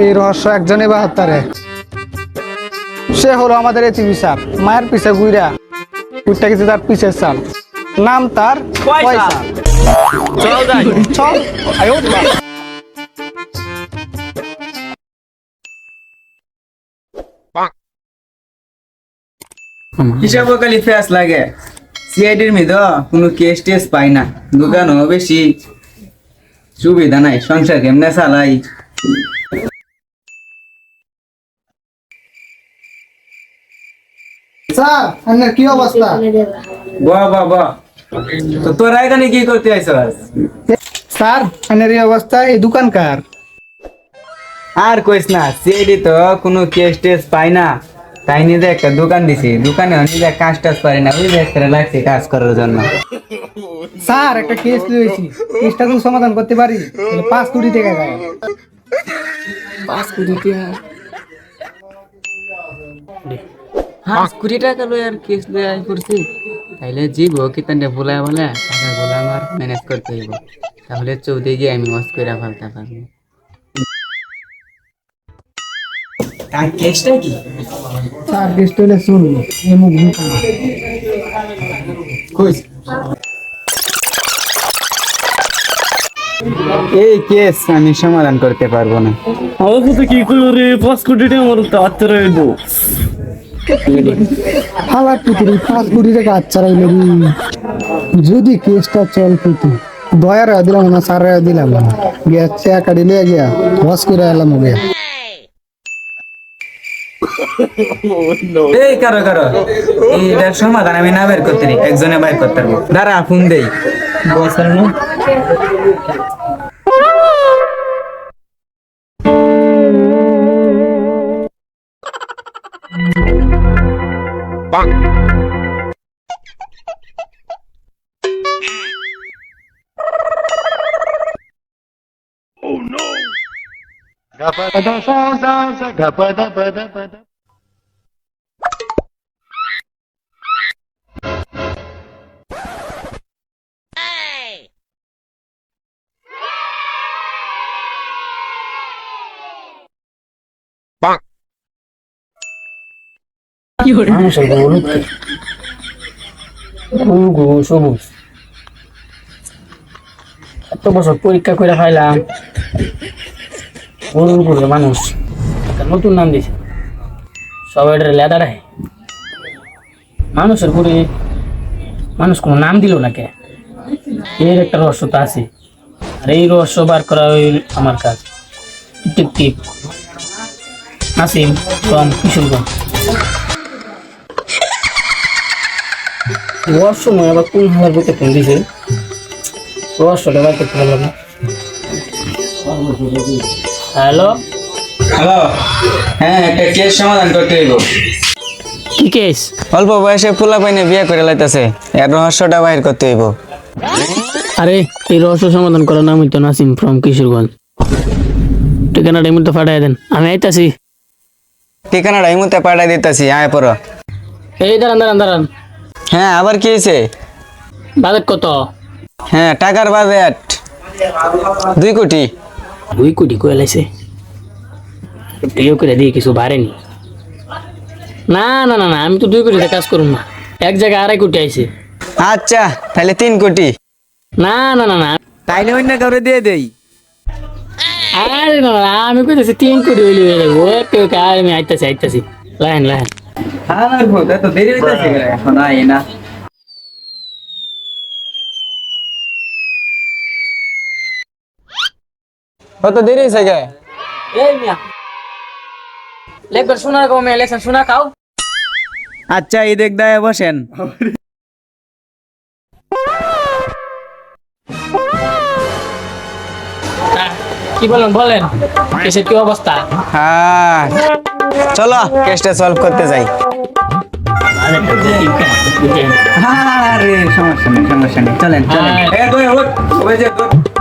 এই রহস্য একজনে বা হত্যারে। সে হলো আমাদের এচিবি স্যার। মায়ের পিছে ঘুরা উঠতে গেছে তার পিছের চাল। নাম তার পয়সা। চল যাই। চল আয়ো। হিসাব খালি ফেস লাগে। সিআইডির মধ্যে কোনো কেস টেস পাই না, দোকানও বেশি সুবিধা নাই, সংসার কেমনে চালাই। স্যার আপনার কি অবস্থা? বাহ বাহ বাহ, তো তোরা এখানে কি করতে আইছস? স্যার আপনার এই অবস্থা, এই দোকান কার? আর কইস না, সিআইডি তো কোনো কেস টেস পাই না, তাই নিজে একটা দোকান দিছি। দোকানে নিজে কাজ টাজ পারি না, ওই যে একটা লাগছে কাজ করার জন্য। স্যার একটা কেস লইছি, কেসটা যদি সমাধান করতে পারি তাহলে 5 কোটি টাকা গায়ে। 5 কোটি টাকা। 5 কোটি টাকা লই আর কেস লই আই করছি। তাইলে জীব কি তান্ডে বলা বলা টাকা বলা আমার ম্যানেজ করতে হইব। তাহলে চৌধে গিয়ে আমি মস্ত কইরা ফেলতে পারবো। আর কেসটা কি? স্যার কেসটা হলে শুনুন, এই মুখ কইস এই কেস আমি সমাধান করতে পারবো না। আমার সাথে কি করে 5 কোটি টাকা আমার তো হাতে রইব। আমার পুতুরি 5 কোটি টাকা আচ্ছা রাইলে যদি কেসটা চল পেতো 2 দিলাম না, 4 দিলাম না, গিয়া চেক দিলে গিয়া বস করে এলাম গিয়া। এই কারো কারো এটার সমাধান আমি না বের করতে পারি, একজনে বাইর করতে পারবো। দাঁড়া ফোন দেই। বসার না মানুষের গো হলুদ গো সবুজ। এত বছর পরীক্ষা করে খাইলাম, গরুর গরু মানুষ একটা নতুন নাম দিছে, সবাই লেদারায় মানুষের গরু। মানুষ কোনো নাম দিল না কে? এর একটা রহস্য তো আছে, আর এই রহস্য বার করা আমার কাজ। Detective Nasim from Kishoreganj. রহস্য নয়, আবার কোন হাজার বইতে ফোন দিছে, রহস্যটা বার করতে পারলাম না। হ্যালো হ্যালো, হ্যাঁ একটা কেস সমাধান করতে হইব। কি কেস? অল্প বয়সে পোলা পাইনে বিয়ে করে লাইতাছে, এর রহস্যটা বাইর করতে হইব। আরে এই রহস্য সমাধান করার নাম হইতো নাসিম ফ্রম কিশোরগঞ্জ। ঠিকানাটা এই মুহূর্তে পাঠাই দেন, আমি আইতাছি। ঠিকানাটা এই মুহূর্তে পাঠাই দিতেছি, আয় পড়ো। এই দাঁড়ান দাঁড়ান দাঁড়ান, হ্যাঁ আবার কি হয়েছে? বাজেট কত? হ্যাঁ টাকার বাজেট 2 কোটি। 2 কোটি কয়ে লাইছে, বিয়ে করে দিয়ে কিছু বাড়েনি। না না না না, আমি তো 2 কোটিতে কাজ করুন না, এক জায়গায় 2.5 কোটি আইছে। আচ্ছা তাহলে 3 কোটি। না না না না, তাইলে অন্য কাউরে দিয়ে দেই। আরে না না, আমি কইতেছি 3 কোটি হইলে হয়ে যাবে। ওকে ওকে, আমি আইতাছি আইতাছি, লাইন লাইন। হ্যাঁ না গো, এত দেরি হইতাছে এখন আই না। কত দেরি হইছে গে? এই মিয়া লেকবার শোনা কও, মিয়া লেকচার শোনা খাও। আচ্ছা এই দেখ দায় বসেন। কি বলেন বলেন, কেসের কি অবস্থা? হ্যাঁ চলো কেসটা সলভ করতে যাই। আরে সমস্যা নেই সমস্যা নেই, চলেন চলেন। এ দই ওঠ, ওই যে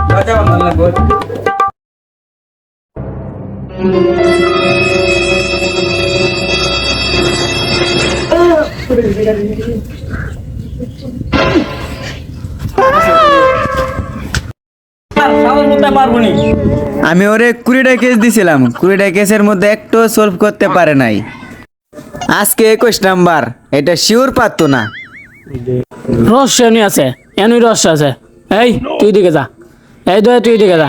দরজা বন্ধ লাগবে। পারবো নি। আমি ওরে 20টা কেস দিছিলাম, 20টা কেসের মধ্যে একটু সলভ করতে পারে নাই। আজকে 21 নাম্বার, এটা শিওর পারতো না। রহস্য এমনি আছে, এমনি রহস্য আছে। এই তুই দিকে যা, এই দয়া তুই দিকে যা।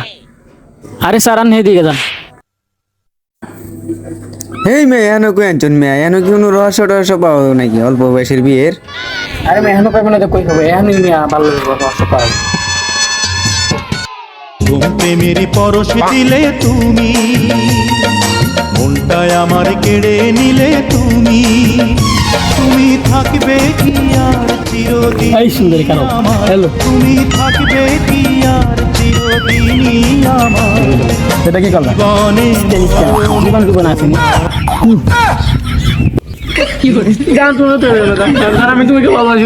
আরে সারান দিকে যা। এই মেয়ে এনো কই আনছুন মেয়ে, এনো কি কোনো রহস্য টহস্য পাওয়া নাকি অল্প বয়সের বিয়ের? আরে মেহনত পাইবো না তো কই হবে, এমনি মিয়া ভালো রহস্য পাও। প্রেমেরই পরশ দিলে তুমি, মনটায় আমার কেড়ে নিলে তুমি, তুমি থাকবে কি আর চিরদিন এই সুন্দরী কেন? হ্যালো, তুমি থাকবে কি আর চিরদিনই আমার এটা কি করলা? জীবনে জীবন আছে গান শুনে তো আমি তোমাকে ভালোবাসি।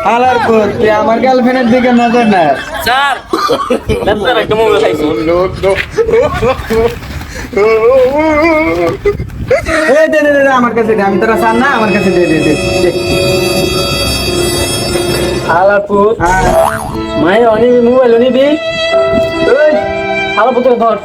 হালার পুত, তুই আমার গার্লফ্রেন্ডের দিকে নজর না। স্যার একটা মোবাইল খাইছি। এই দে দে দে আমার কাছে দে, আমি তোরা সার না, আমার কাছে দে দে দে দে। আলাপুর মায়ের অনেক মোবাইল নিবি। আলাপুর ধর